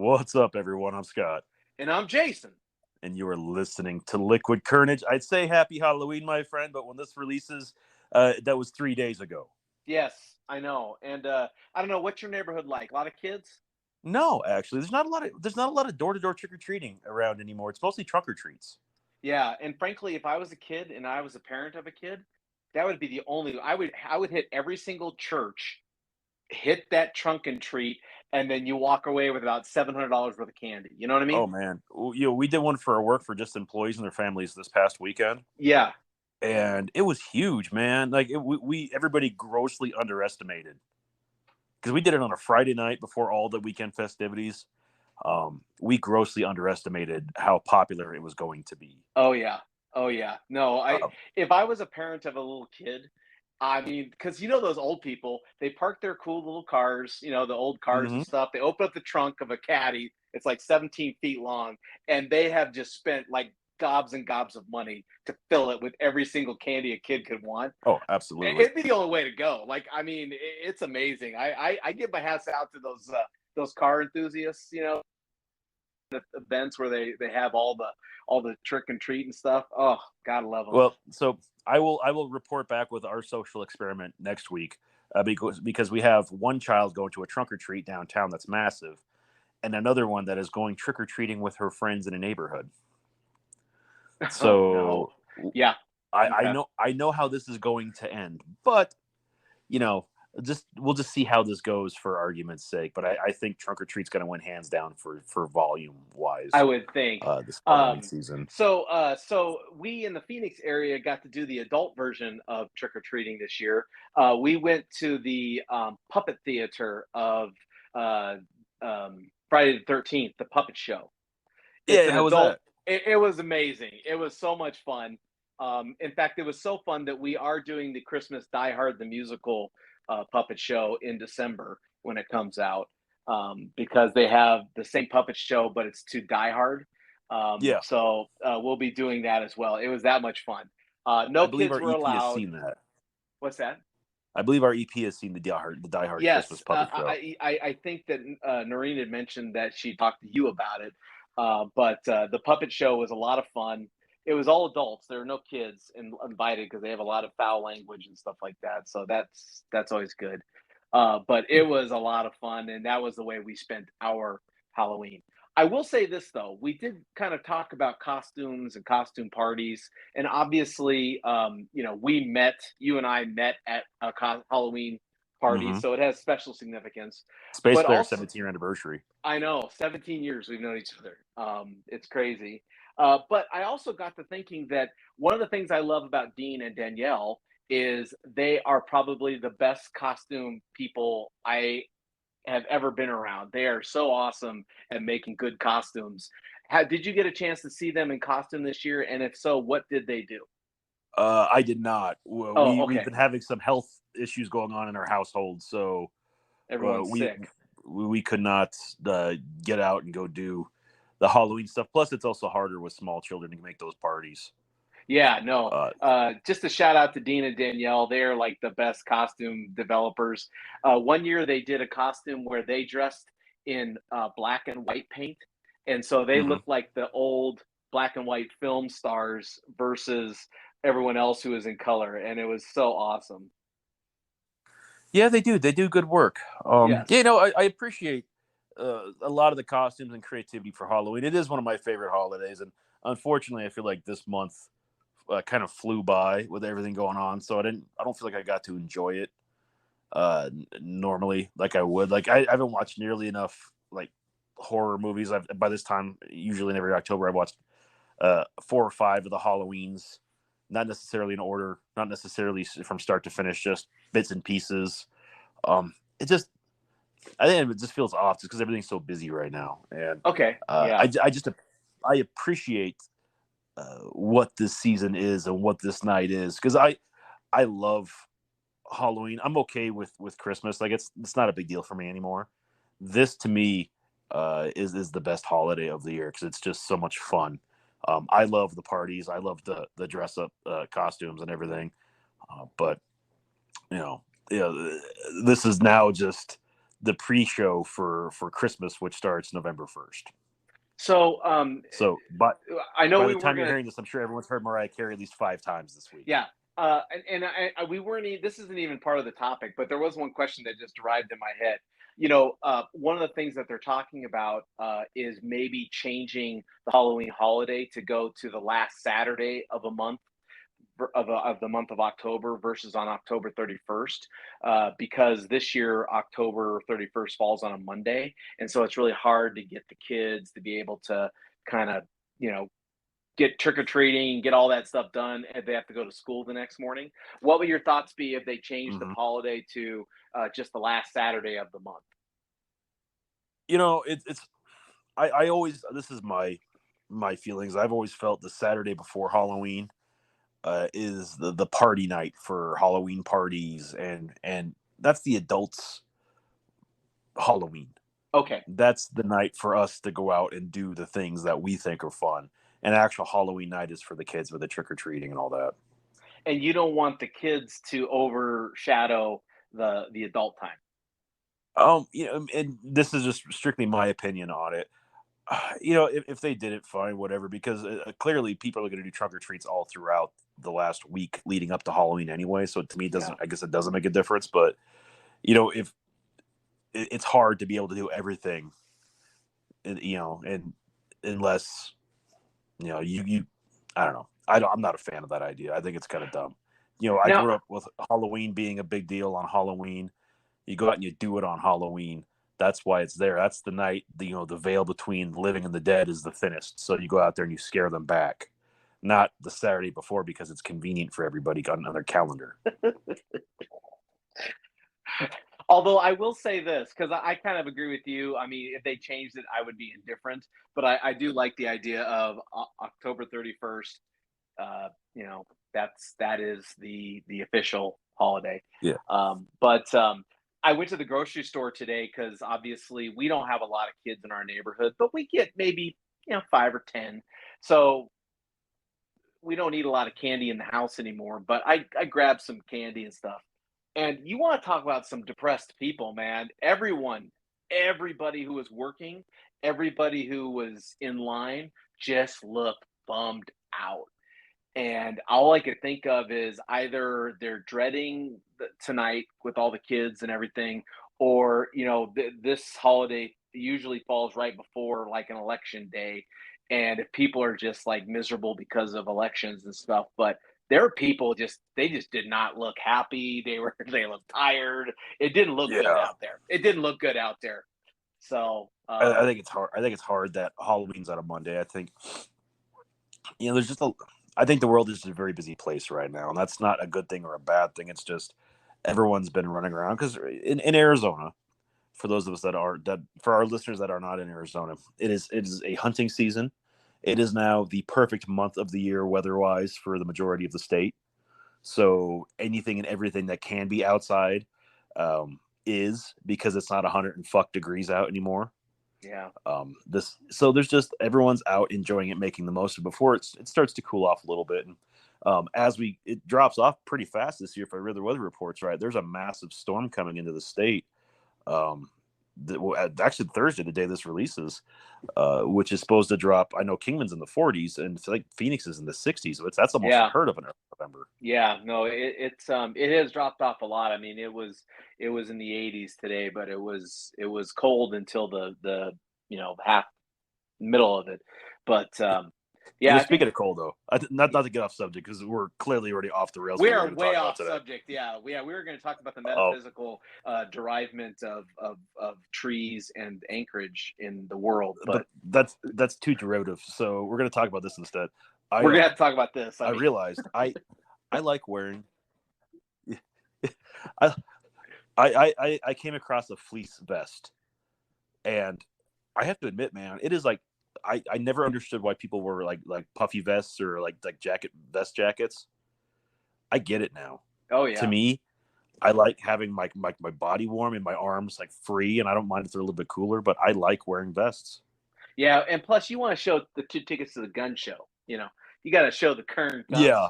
What's up, everyone? I'm Scott, And I'm Jason. and you are listening to Liquid Carnage. I'd say Happy Halloween, my friend, but when this releases, that was 3 days ago. Yes, I know. And I don't know, what's your neighborhood like? A lot of kids? No, actually, there's not a lot of door-to-door trick or treating around anymore. It's mostly trunk or treats. Yeah, and frankly, if I was a kid and I was a parent of a kid, that would be the only I would hit every single church, hit that trunk and treat, and then you walk away with about $700 worth of candy. You know what I mean? Oh man, we did one for our work for just employees and their families this past weekend, Yeah. and it was huge, man. Like we everybody grossly underestimated because we did it on a Friday night before all the weekend festivities. We grossly underestimated how popular it was going to be. Oh yeah. Oh yeah. No, I Uh, if I was a parent of a little kid, I mean, because you know those old people, they park their cool little cars, the old cars and mhm. stuff. They open up the trunk of a caddy. It's like 17 feet long, and they have just spent like gobs and gobs of money to fill it with every single candy a kid could want. Oh, absolutely. It'd be the only way to go. Like, I mean, it's amazing. I give my hats out to those car enthusiasts. The events where they have all the trick and treat and stuff. Oh, gotta love them. Well, so I will report back with our social experiment next week because we have one child going to a trunk or treat downtown that's massive, and another one that is going trick or treating with her friends in a neighborhood. Oh no. So Yeah. I Okay. know how this is going to end, but you know, we'll just see how this goes for argument's sake. But I think Trunk or Treat's going to win hands down for volume I wise would think. this Halloween Um, season. so we in the Phoenix area got to do the adult version of trick or treating this year. We went to the puppet theater of uh, Friday the 13th, the puppet show. It's Yeah, an how was adult. that? It was amazing. It was so much fun. In fact, it was so fun that we are doing the Christmas Die Hard the musical puppet show in December when it comes out, because they have the same puppet show, but it's to Die Hard. Yeah, So we'll be doing that as well. It was that much fun. I No believe kids our were EP has allowed. seen that. What's that? I believe our EP has seen the Die Hard Christmas Yes, puppet show. I think that Noreen had mentioned that she talked to you about it, but the puppet show was a lot of fun. It was all adults. There were no kids invited because they have a lot of foul language and stuff like that. So that's always good. But it was a lot of fun, and that was the way we spent our Halloween. I will say this though, we did kind of talk about costumes and costume parties, and obviously, you and I met at a Halloween party, Hmm. so it has special significance. Space But Player also, 17th year anniversary. I know 17 years we've known each other. It's crazy. But I also got to thinking that one of the things I love about Dean and Danielle is they are probably the best costume people I have ever been around. They are so awesome at making good costumes. Did you get a chance to see them in costume this year? And if so, what did they do? I did not. Oh, We've okay. been having some health issues going on in our household, so uh, Everyone's we sick. we could not get out and go do the Halloween stuff. Plus, it's also harder with small children to make those parties. Yeah, no. Uh, Just a shout out to Dean and Danielle. They're like the best costume developers. One year they did a costume where they dressed in black and white paint, and so they mhm. looked like the old black and white film stars versus everyone else who was in color, and it was so awesome. Yeah, they do. They do good work. Yes. I appreciate a lot of the costumes and creativity for Halloween. It is one of my favorite holidays, and unfortunately, I feel like this month kind of flew by with everything going on. So I don't feel like I got to enjoy it normally like I would. Like I haven't watched nearly enough like horror movies. By this time, usually in every October, I've watched 4 or 5 of the Halloweens, not necessarily in order, not necessarily from start to finish, just bits and pieces. It just, I think it just feels off just because everything's so busy right now, and Okay. uh, Yeah. I, I just I appreciate what this season is and what this night is because I love Halloween. I'm okay with Christmas. Like it's not a big deal for me anymore. This to me is the best holiday of the year because it's just so much fun. I love the parties. I love the dress up costumes and everything. But you know, this is now just the pre-show for Christmas, which starts November 1st. So, but I know by we the were time you're gonna. hearing this, I'm sure everyone's heard Mariah Carey at least 5 times this week. Yeah. We weren't. This isn't even part of the topic, but there was one question that just arrived in my head. One of the things that they're talking about is maybe changing the Halloween holiday to go to the last Saturday of a month of the month of October versus on October 31st, because this year October 31st falls on a Monday, and so it's really hard to get the kids to be able to kind of get trick or treating, get all that stuff done, and they have to go to school the next morning. What would your thoughts be if they changed the holiday to just the last Saturday of the month? It's I always, this is my feelings. I've always felt the Saturday before Halloween is the party night for Halloween parties, and that's the adults' Halloween. Okay. That's the night for us to go out and do the things that we think are fun. And actual Halloween night is for the kids with the trick or treating and all that. And you don't want the kids to overshadow the adult time. And this is just strictly my opinion on it. If they did it, fine, whatever, because clearly people are going to do trunk or treats all throughout the last week leading up to Halloween anyway. So to me, I guess it doesn't make a difference. But if it's hard to be able to do everything, and unless you I don't know. I'm not a fan of that idea. I think it's kind of dumb. I grew up with Halloween being a big deal on Halloween. You go out and you do it on Halloween. That's why it's there. That's the night, the veil between living and the dead is the thinnest. So you go out there and you scare them back, not the Saturday before because it's convenient for everybody on their calendar. Although I will say this, because I kind of agree with you. I mean, if they changed it, I would be indifferent. But I do like the idea of October 31st. That is the official holiday. Yeah. But I went to the grocery store today because obviously we don't have a lot of kids in our neighborhood, but we get maybe 5 or 10. So we don't need a lot of candy in the house anymore. But I grabbed some candy and stuff. And you want to talk about some depressed people, man. Everybody who was working, everybody who was in line just looked bummed out. And all I could think of is either they're dreading tonight with all the kids and everything, or, this holiday usually falls right before like an election day. And if people are just like miserable because of elections and stuff, but there are people they just did not look happy. They looked tired. It didn't look good out there. It didn't look good out there. So I think it's hard. I think it's hard that Halloween's on a Monday. I think there's just I think the world is a very busy place right now, and that's not a good thing or a bad thing. It's just everyone's been running around because in Arizona, for those of us for our listeners that are not in Arizona, it is a hunting season. It is now the perfect month of the year weather-wise for the majority of the state. So anything and everything that can be outside is, because it's not 100 and fuck degrees out anymore. Yeah. So there's just everyone's out enjoying it, making the most of it before it starts to cool off a little bit. And it drops off pretty fast this year. If I read the weather reports right, there's a massive storm coming into the state. Actually Thursday, the day this releases, which is supposed to drop. I know Kingman's in the 40s and it's like Phoenix is in the 60s. So that's almost unheard of in November. Yeah, no, it has dropped off a lot. I mean, it was in the 80s today, but it was cold until the half middle of it. But Speaking of cold though, not to get off subject because we're clearly already off the rails. We are way off subject. Yeah, we were going to talk about the metaphysical derivement of trees and anchorage in the world, but that's too derivative. So we're going to talk about this instead. We're going to have to talk about this. I realized I like wearing. I came across a fleece vest, and I have to admit, man, it is like. I never understood why people were like puffy vests or like vest jackets. I get it now. Oh yeah. To me, I like having my body warm and my arms like free, and I don't mind if they're a little bit cooler, but I like wearing vests. Yeah, and plus you want to show the 2 tickets to the gun show. You got to show the current guns. Yeah.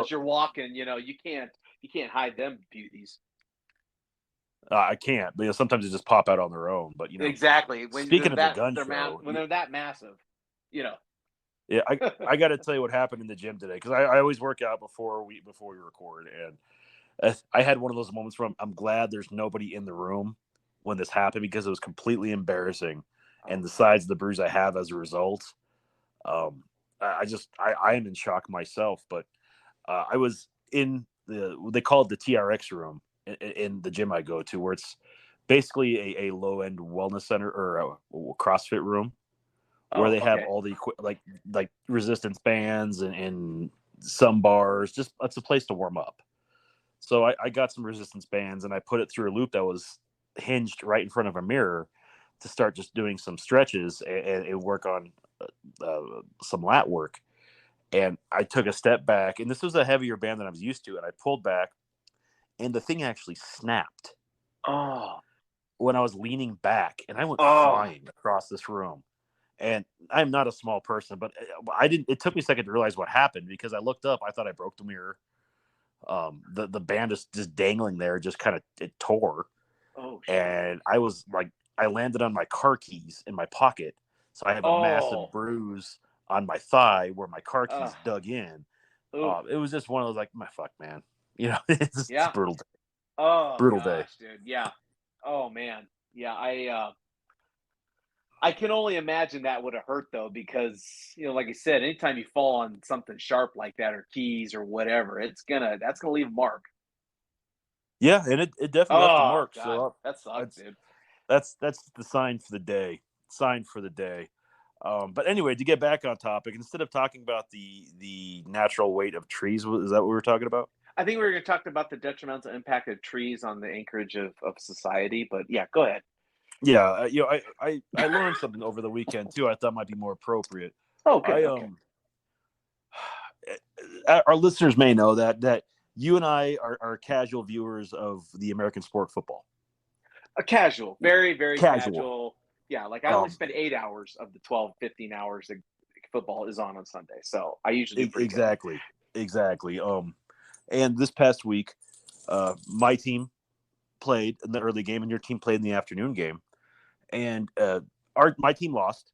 As you're walking, you can't hide them beauties. I can't. But, sometimes they just pop out on their own. But Exactly. When they're speaking of the gun show, when they're that massive, you know. yeah, I got to tell you what happened in the gym today because I always work out before we record, and I had one of those moments where I'm glad there's nobody in the room when this happened because it was completely embarrassing, and the size of the bruise I have as a result, I am in shock myself. But I was in they call it the TRX room in the gym I go to, where it's basically a low end wellness center or a CrossFit room where Oh, they have okay. all the like resistance bands and some bars. Just it's a place to warm up. So I got some resistance bands and I put it through a loop that was hinged right in front of a mirror to start just doing some stretches and work on some lat work. And I took a step back, and this was a heavier band than I was used to, and I pulled back, and the thing actually snapped Oh. when I was leaning back, and I went Oh. flying across this room. And I'm not a small person, but I didn't. It took me a second to realize what happened because I looked up. I thought I broke the mirror. The band is just dangling there, just kind of it tore, Oh shit. and I was like, I landed on my car keys in my pocket, so I have a massive Oh. bruise on my thigh where my car keys dug in. Ooh. It was just one of those like, my fuck, man, it's Yeah. brutal, Oh brutal day. gosh, dude. Yeah. Oh man. Yeah, I can only imagine that would have hurt though, because like I said, anytime you fall on something sharp like that or keys or whatever, that's gonna leave a mark. Yeah, and it definitely left a Oh mark. god, So that sucks, that's dude. that's the sign for the day. Sign for the day. But anyway, to get back on topic, instead of talking about the natural weight of trees, is that what we were talking about? I think we were going to talk about the detrimental impact of trees on the anchorage of society, but yeah, go ahead. Yeah, I learned something over the weekend too. I thought might be more appropriate. Oh, good. I Okay. Our listeners may know that you and I are casual viewers of the American sport football. A casual, very, very Casual. casual. Yeah, like I only spend 8 hours of the 12, 15 hours that football is on Sunday. So I usually do pretty good. Exactly. And this past week, my team played in the early game, and your team played in the afternoon game, and my team lost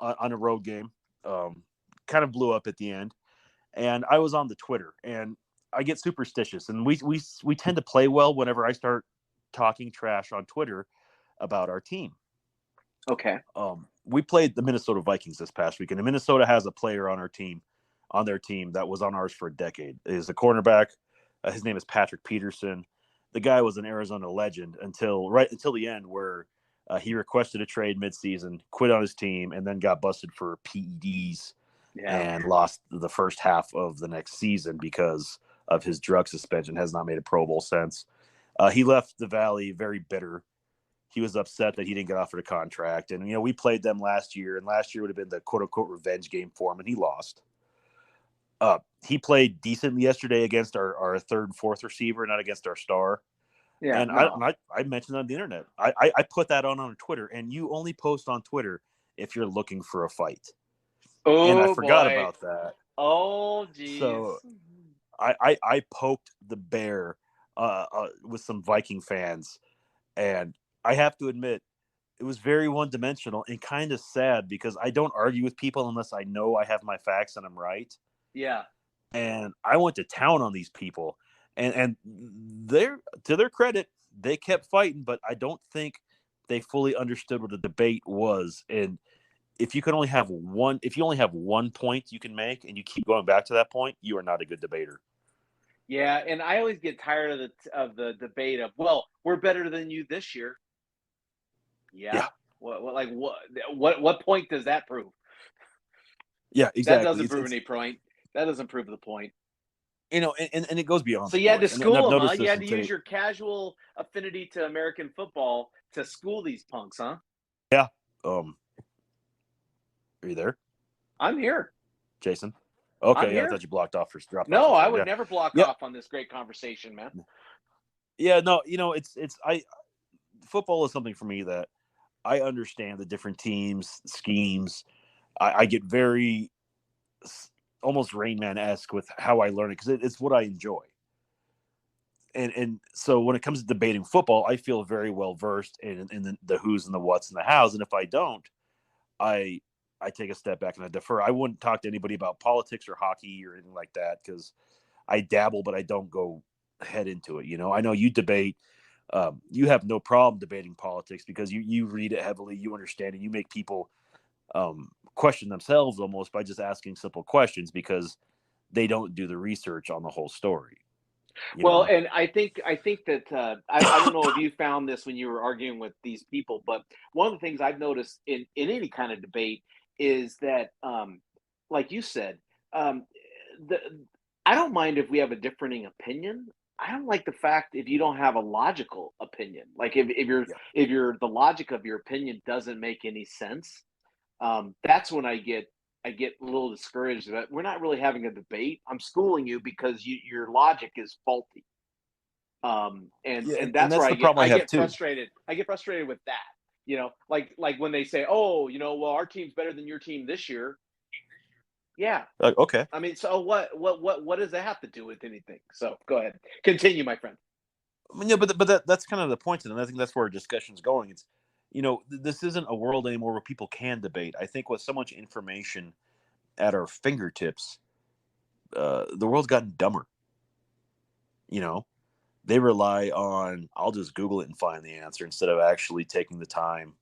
on a road game. Kind of blew up at the end, and I was on the Twitter, and I get superstitious, and we tend to play well whenever I start talking trash on Twitter about our team. Okay. We played the Minnesota Vikings this past weekend, and Minnesota has a player on their team that was on ours for a decade. Is a cornerback. His name is Patrick Peterson. The guy was an Arizona legend until the end, where he requested a trade midseason, quit on his team, and then got busted for PEDs and lost the first half of the next season because of his drug suspension. Has not made a Pro Bowl since. He left the Valley very bitter. He was upset that he didn't get offered a contract. And, we played them last year, and last year would have been the quote-unquote revenge game for him, and he lost. He played decently yesterday against our third and fourth receiver, not against our star. Yeah. And no. I mentioned on the internet. I put that on Twitter, and you only post on Twitter if you're looking for a fight. And I Oh forgot boy. about that. Oh geez. So I poked the bear with some Viking fans, and I have to admit, it was very one-dimensional and kind of sad because I don't argue with people unless I know I have my facts and I'm right. Yeah. And I went to town on these people, and they're, to their credit, they kept fighting, but I don't think they fully understood what the debate was. And if you only have one point you can make and you keep going back to that point, you are not a good debater. Yeah, and I always get tired of the debate of, well, we're better than you this year. Yeah. What point does that prove? Yeah, That exactly. doesn't prove any point. That doesn't prove the point. And it goes beyond So you had to sports. And school I've them, huh? noticed You this had in to today. use your casual affinity to American football to school these punks, huh? Yeah. Are you there? I'm here. Jason? I'm Okay, yeah, I here. thought you blocked off for drop off. No, I Yeah. would never block Yep. off on this great conversation, man. Yeah, no, football is something for me that I understand the different teams, schemes. I get very almost Rain Man-esque with how I learn it because it's what I enjoy. and so when it comes to debating football, I feel very well versed in the who's and the what's and the hows. And if I don't, I take a step back and I defer. I wouldn't talk to anybody about politics or hockey or anything like that because I dabble, but I don't go head into it. I know you debate. You have no problem debating politics because you read it heavily, you understand it, you make people question themselves almost by just asking simple questions because they don't do the research on the whole story. Well, and I think that I don't know if you found this when you were arguing with these people, but one of the things I've noticed in any kind of debate is that, like you said, um, the I don't mind if we have a differing opinion. I don't like the fact if you don't have a logical opinion. Like Yeah. if the logic of your opinion doesn't make any sense, that's when I get a little discouraged that we're not really having a debate. I'm schooling you because your logic is faulty. Yeah, And and that's where that's the problem I I have get too. frustrated. I get frustrated with that. Like when they say, "Oh, well, our team's better than your team this year." Yeah, Okay. I mean, so what does that have to do with anything? So go ahead, continue, my friend. I mean, yeah, but that's kind of the point, and I think that's where our discussion's going. It's this isn't a world anymore where people can debate. I think with so much information at our fingertips, the world's gotten dumber. You know, they rely on I'll just Google it and find the answer instead of actually taking the time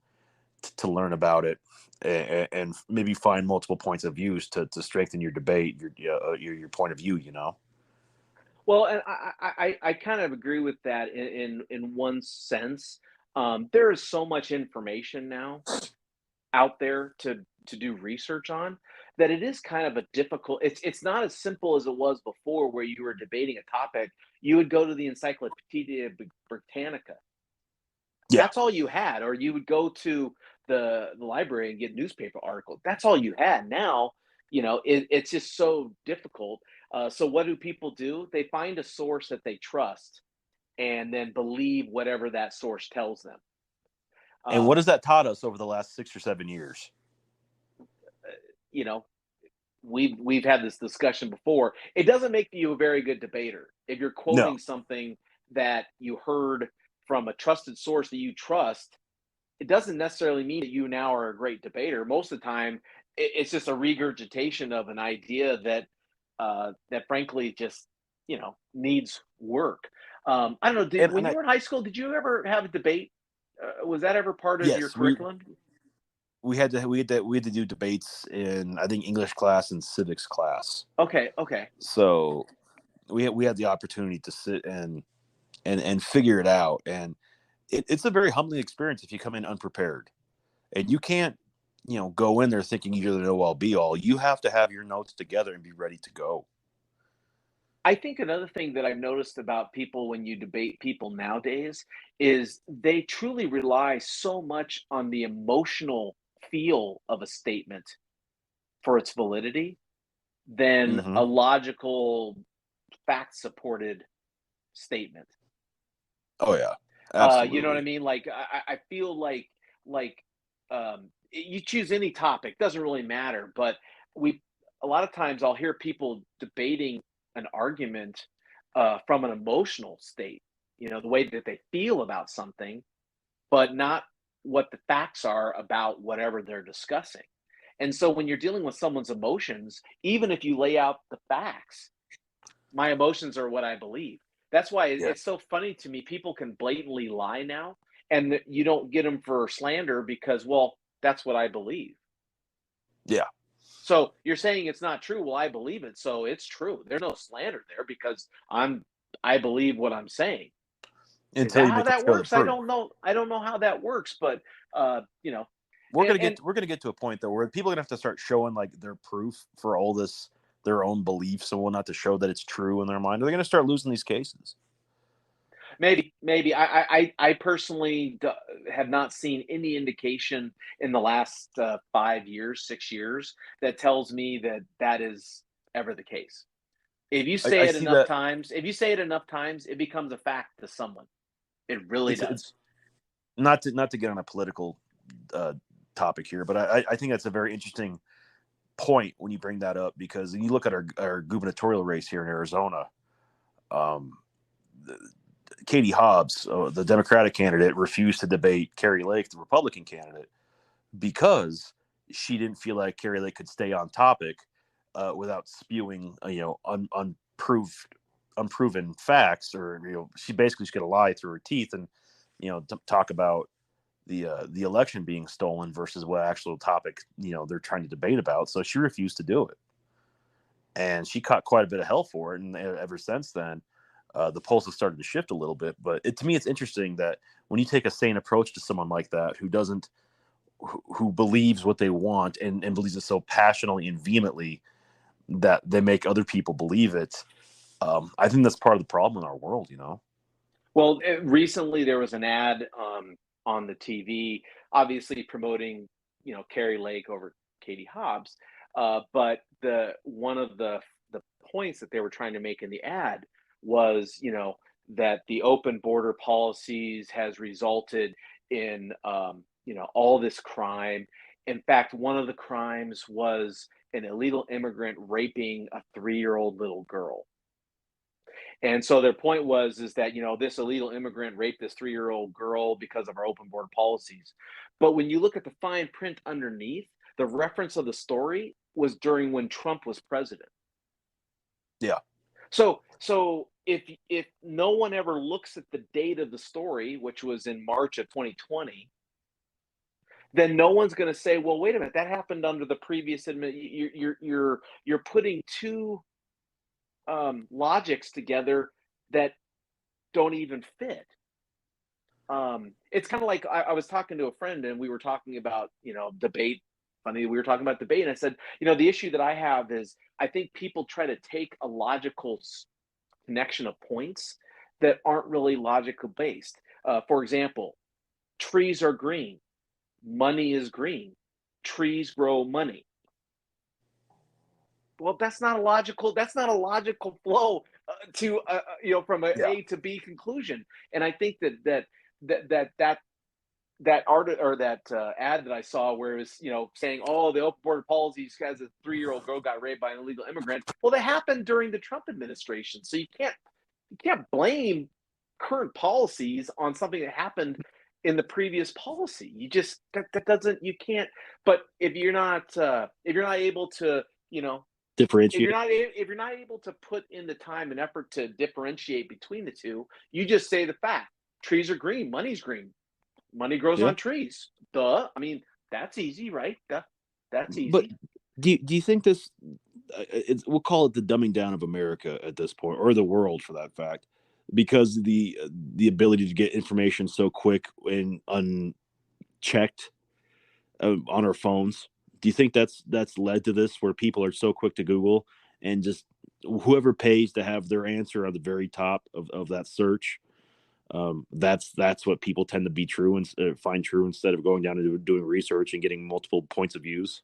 to learn about it and maybe find multiple points of views to strengthen your debate, your point of view. Well, and I kind of agree with that in one sense. There is so much information now out there to do research on that it is kind of a difficult. It's not as simple as it was before, where you were debating a topic. You would go to the Encyclopedia Britannica. Yeah, That's all you had, or you would go to the library and get newspaper articles. That's all you had. Now, it's just so difficult. So what do people do? They find a source that they trust and then believe whatever that source tells them. and what Um, has that taught us over the last 6 or 7 years? you know, we've had this discussion before. It doesn't make you a very good debater if you're No. quoting something that you heard from a trusted source that you trust. It doesn't necessarily mean that you now are a great debater. Most of the time, it's just a regurgitation of an idea that frankly just needs work. I don't know. And When you I were in high school, did you ever have a debate? Was that ever part of your yes, we curriculum? we had to we had to we had to do debates in I think English class and civics class. Okay, okay. So we had the opportunity to sit and figure it out, and it's a very humbling experience if you come in unprepared, and you can't go in there thinking you're the know all be all. You have to have your notes together and be ready to go. I think another thing that I've noticed about people when you debate people nowadays is they truly rely so much on the emotional feel of a statement for its validity than Hmm. a logical, fact supported statement. Oh yeah, You know what I absolutely. mean? Like I feel like you choose any topic, doesn't really matter. But we a lot of times I'll hear people debating an argument from an emotional state. The way that they feel about something, but not what the facts are about whatever they're discussing. And so when you're dealing with someone's emotions, even if you lay out the facts, my emotions are what I believe. That's why Yeah, it's so funny to me. People can blatantly lie now, and you don't get them for slander because, well, that's what I believe. yeah. So you're saying it's not true. Well, I believe it, so it's true. There's no slander there because I believe what I'm saying. Is Until that you how make them that show the works? I proof. don't know. I don't know how that works, but uh, you know, we're and, gonna get and we're gonna get to a point though where people are gonna have to start showing like their proof for all this, their own beliefs and whatnot to show that it's true in their mind. Or they're gonna start losing these cases. maybe I personally have not seen any indication in the last 5 years, 6 years that tells me that that is ever the case. If you I say it see enough that times, if you say it enough times, it becomes a fact to someone. It really it's does. not to get on a political uh, topic here, but I think that's a very interesting point when you bring that up because you look at our gubernatorial race here in Arizona. Um, Katie Hobbs, the Democratic candidate, refused to debate Kari Lake, the Republican candidate, because she didn't feel like Kari Lake could stay on topic without spewing, unproven facts, or she basically just got to lie through her teeth and talk about the election being stolen versus what actual topic they're trying to debate about. So she refused to do it, and she caught quite a bit of hell for it. And ever since then, the polls have started to shift a little bit. But to me, it's interesting that when you take a sane approach to someone like that who believes what they want and believes it so passionately and vehemently that they make other people believe it. I think that's part of the problem in our world, Well, recently there was an ad on the TV, obviously promoting, Kari Lake over Katie Hobbs. But one of the points that they were trying to make in the ad was, that the open border policies has resulted in, all this crime. In fact, one of the crimes was an illegal immigrant raping a 3-year-old little girl. And so their point was is that this illegal immigrant raped this 3-year-old girl because of our open border policies. But when you look at the fine print underneath, the reference of the story was during when Trump was president. Yeah. So if no one ever looks at the date of the story, which was in March of 2020, then no one's going to say, well, wait a minute, that happened under the previous you're putting two logics together that don't even fit. It's kind of like I was talking to a friend and we were talking about, debate. Funny, we were talking about debate, and I said, the issue that I have is I think people try to take a logical connection of points that aren't really logical based. For example, trees are green, money is green, trees grow money. Well, that's not a logical flow to from A to B conclusion. And I think that art or that ad that I saw where it was saying, oh, the open border policies has a 3-year-old girl got raped by an illegal immigrant. Well, that happened during the Trump administration, so you can't blame current policies on something that happened in the previous policy. You just that doesn't you can't. But if you're not able to differentiate, if you're not able to put in the time and effort to differentiate between the two, you just say the fact: trees are green, money's green, money grows on trees. Duh. I mean, that's easy, right? That's easy. But do you think this? We'll call it the dumbing down of America at this point, or the world for that fact, because the ability to get information so quick and unchecked on our phones. Do you think that's led to this, where people are so quick to Google and just whoever pays to have their answer at the very top of that search? That's what people tend to be true and find true instead of going down and doing research and getting multiple points of views.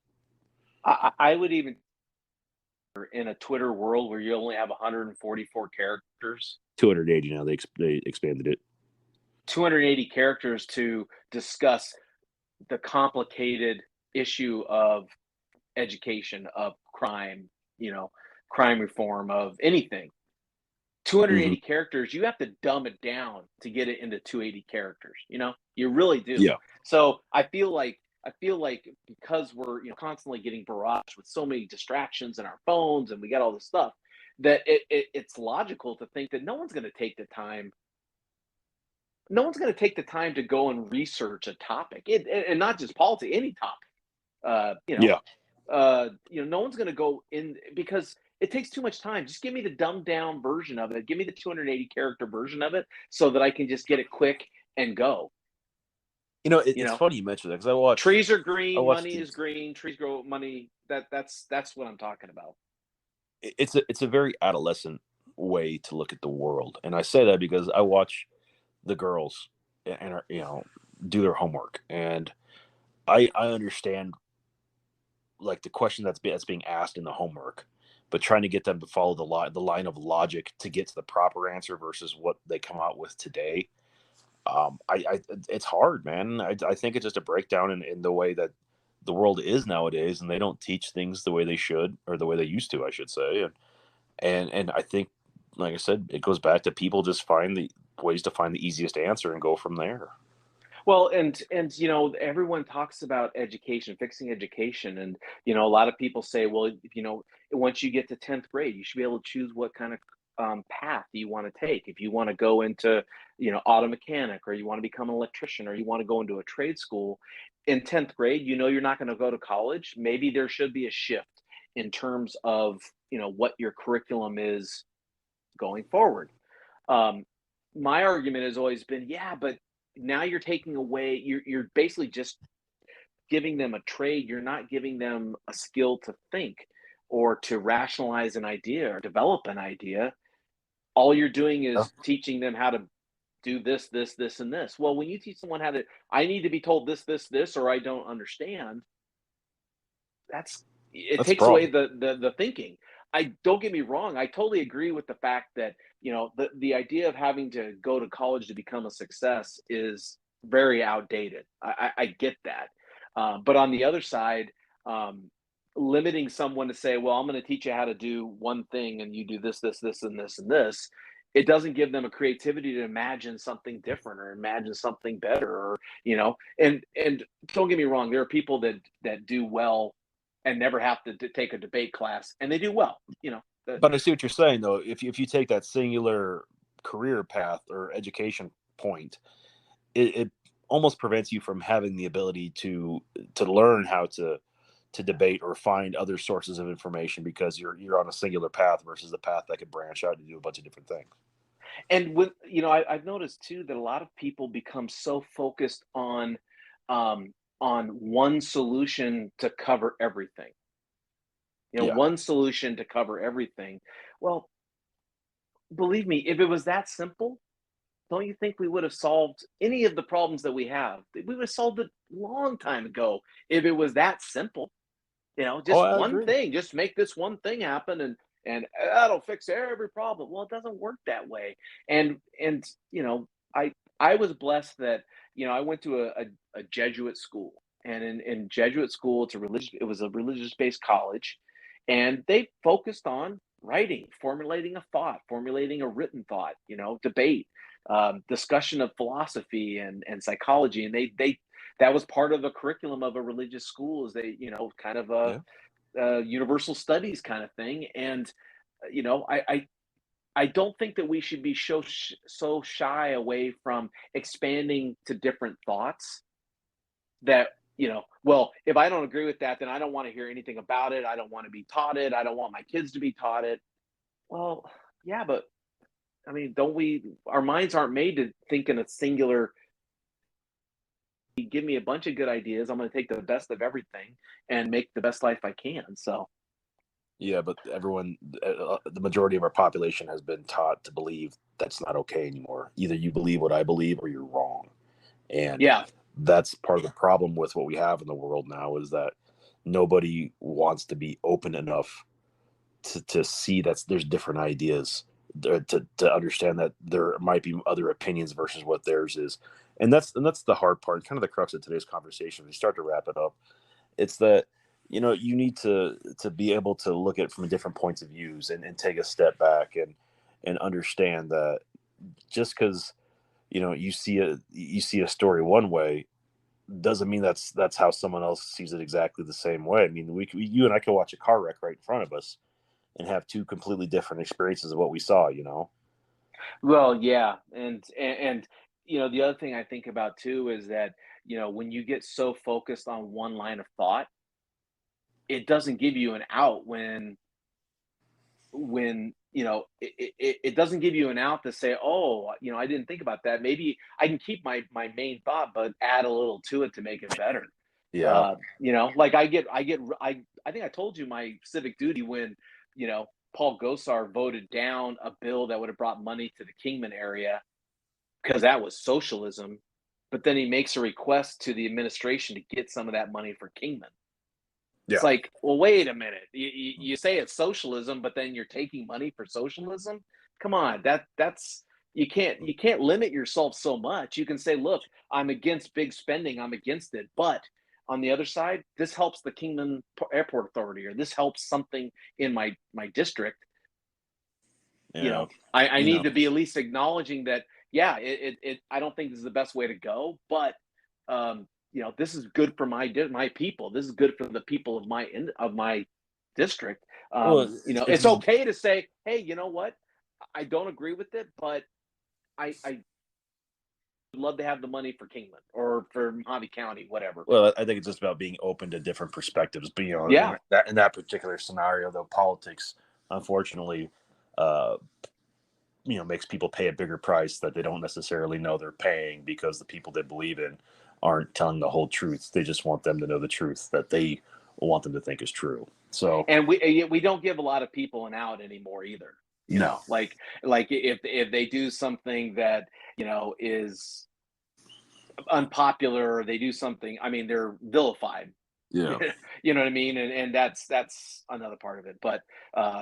I would even in a Twitter world where you only have 144 characters, 280 now. They expanded it. 280 characters to discuss the complicated issue of education, of crime, crime reform, of anything. 280 characters, you have to dumb it down to get it into 280 characters. You really do. Yeah. So I feel like because we're constantly getting barraged with so many distractions in our phones and we got all this stuff, that it's logical to think that no one's going to take the time to go and research a topic, and not just politics, any topic. No one's going to go in because it takes too much time. Just give me the dumbed down version of it. Give me the 280 character version of it so that I can just get it quick and go. It's funny you mentioned that because I watch trees are green, money is green, trees grow money. That's what I'm talking about. It's a very adolescent way to look at the world, and I say that because I watch the girls and do their homework, and I understand like the question that's being asked in the homework, but trying to get them to follow the line of logic to get to the proper answer versus what they come out with today. It's hard, man. I think it's just a breakdown in the way that the world is nowadays, and they don't teach things the way they should, or the way they used to, I should say. And I think, like I said, it goes back to people just find ways to find the easiest answer and go from there. Well, and everyone talks about education, fixing education, and a lot of people say, well, once you get to 10th grade, you should be able to choose what kind of path you want to take. If you want to go into auto mechanic, or you want to become an electrician, or you want to go into a trade school in 10th grade, you're not going to go to college. Maybe there should be a shift in terms of what your curriculum is going forward. Um, my argument has always been, yeah, but now you're taking away, you're basically just giving them a trade. You're not giving them a skill to think or to rationalize an idea or develop an idea. All you're doing Yeah, is teaching them how to do this, this, this, and this. Well, when you teach someone how to, I need to be told this, this, this, or I don't understand, that's it that's the takes away problem. the thinking. I don't get me wrong, I totally agree with the fact that the idea of having to go to college to become a success is very outdated. I get that, but on the other side, um, limiting someone to say, well, I'm going to teach you how to do one thing and you do this, this, this, and this, and this, it doesn't give them a creativity to imagine something different or imagine something better, or and don't get me wrong, there are people that do well and never have to take a debate class, and they do well. But I see what you're saying, though. If you take that singular career path or education point, it almost prevents you from having the ability to learn how to debate or find other sources of information, because you're on a singular path versus a path that could branch out and do a bunch of different things. And I've noticed too that a lot of people become so focused on one solution to cover everything. Yeah. One solution to cover everything. Well, believe me, if it was that simple, don't you think we would have solved any of the problems that we have? We would have solved it long time ago if it was that simple. Oh, Just I one agree. thing, just make this one thing happen, and that'll fix every problem. Well, it doesn't work that way. And I was blessed that I went to a Jesuit school, and in Jesuit school, it was a religious based college, and they focused on writing, formulating a thought, formulating a written thought, debate, discussion of philosophy and psychology, and they that was part of the curriculum of a religious school, is they kind of a, Yeah. universal studies kind of thing. And I don't think that we should be so shy away from expanding to different thoughts, that well, if I don't agree with that, then I don't want to hear anything about it. I don't want to be taught it. I don't want my kids to be taught it. Well, yeah, but I mean, don't we, our minds aren't made to think in a singular, give me a bunch of good ideas, I'm going to take the best of everything and make the best life I can. So Yeah, but the majority of our population has been taught to believe that's not okay anymore. Either you believe what I believe or you're wrong. And yeah. that's part of the problem with what we have in the world now, is that nobody wants to be open enough to see that there's different ideas, to understand that there might be other opinions versus what theirs is. And that's the hard part, kind of the crux of today's conversation. We start to wrap it up. It's that you need to be able to look at it from different points of views, and take a step back and understand that just because you see a story one way doesn't mean that's how someone else sees it exactly the same way. I mean, you and I can watch a car wreck right in front of us and have two completely different experiences of what we saw. Well, yeah. And the other thing I think about too is that, when you get so focused on one line of thought, it doesn't give you an out when it doesn't give you an out to say, oh, I didn't think about that. Maybe I can keep my main thought but add a little to it to make it better. Yeah. Like I think I told you my civic duty when Paul Gosar voted down a bill that would have brought money to the Kingman area because that was socialism, but then he makes a request to the administration to get some of that money for Kingman. It's Yeah. like, well, wait a minute. You say it's socialism, but then you're taking money for socialism. Come on, that's you can't limit yourself so much. You can say, look, I'm against big spending. I'm against it, but on the other side, this helps the Kingman Airport Authority, or this helps something in my district. Yeah. I You need know, to be at least acknowledging that yeah, I don't think this is the best way to go, but this is good for my people. This is good for the people of my district. Well, it's It's just okay to say, hey, you know what? I don't agree with it, but I would love to have the money for Kingman or for Mojave County, whatever. well, I think it's just about being open to different perspectives. But Yeah, in that particular scenario, though, politics, unfortunately, uh, makes people pay a bigger price that they don't necessarily know they're paying because the people they believe in aren't telling the whole truth. They just want them to know the truth that they want them to think is true. So, and we don't give a lot of people an out anymore either. no, Like if they do something that is unpopular, or they do something. I mean, they're vilified. yeah. You know what I mean? And that's another part of it. But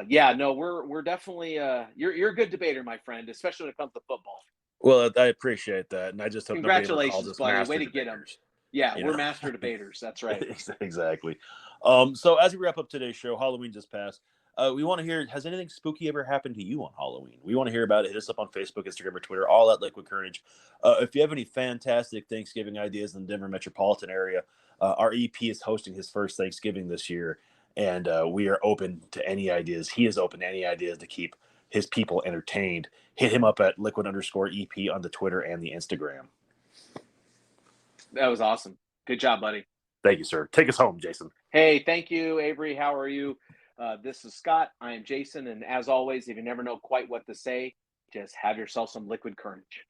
yeah, no, we're definitely you're a good debater, my friend, especially when it comes to football. Well, I appreciate that, and I just hope nobody ever calls Congratulations, us buddy. Way master to get them. debaters. Yeah, You we're know. master debaters. That's right. Exactly. So as we wrap up today's show, Halloween just passed. We want to hear, has anything spooky ever happened to you on Halloween? We want to hear about it. Hit us up on Facebook, Instagram, or Twitter, all at Liquid Courage. If you have any fantastic Thanksgiving ideas in the Denver metropolitan area, our EP is hosting his first Thanksgiving this year, and we are open to any ideas. He is open to any ideas to keep his people entertained. Hit him up at liquid_EP on the Twitter and the Instagram. That was awesome. Good job, buddy. Thank you, sir. Take us home, Jason. Hey, thank you, Avery. How are you? This is Scott. I am Jason. And as always, if you never know quite what to say, just have yourself some liquid courage.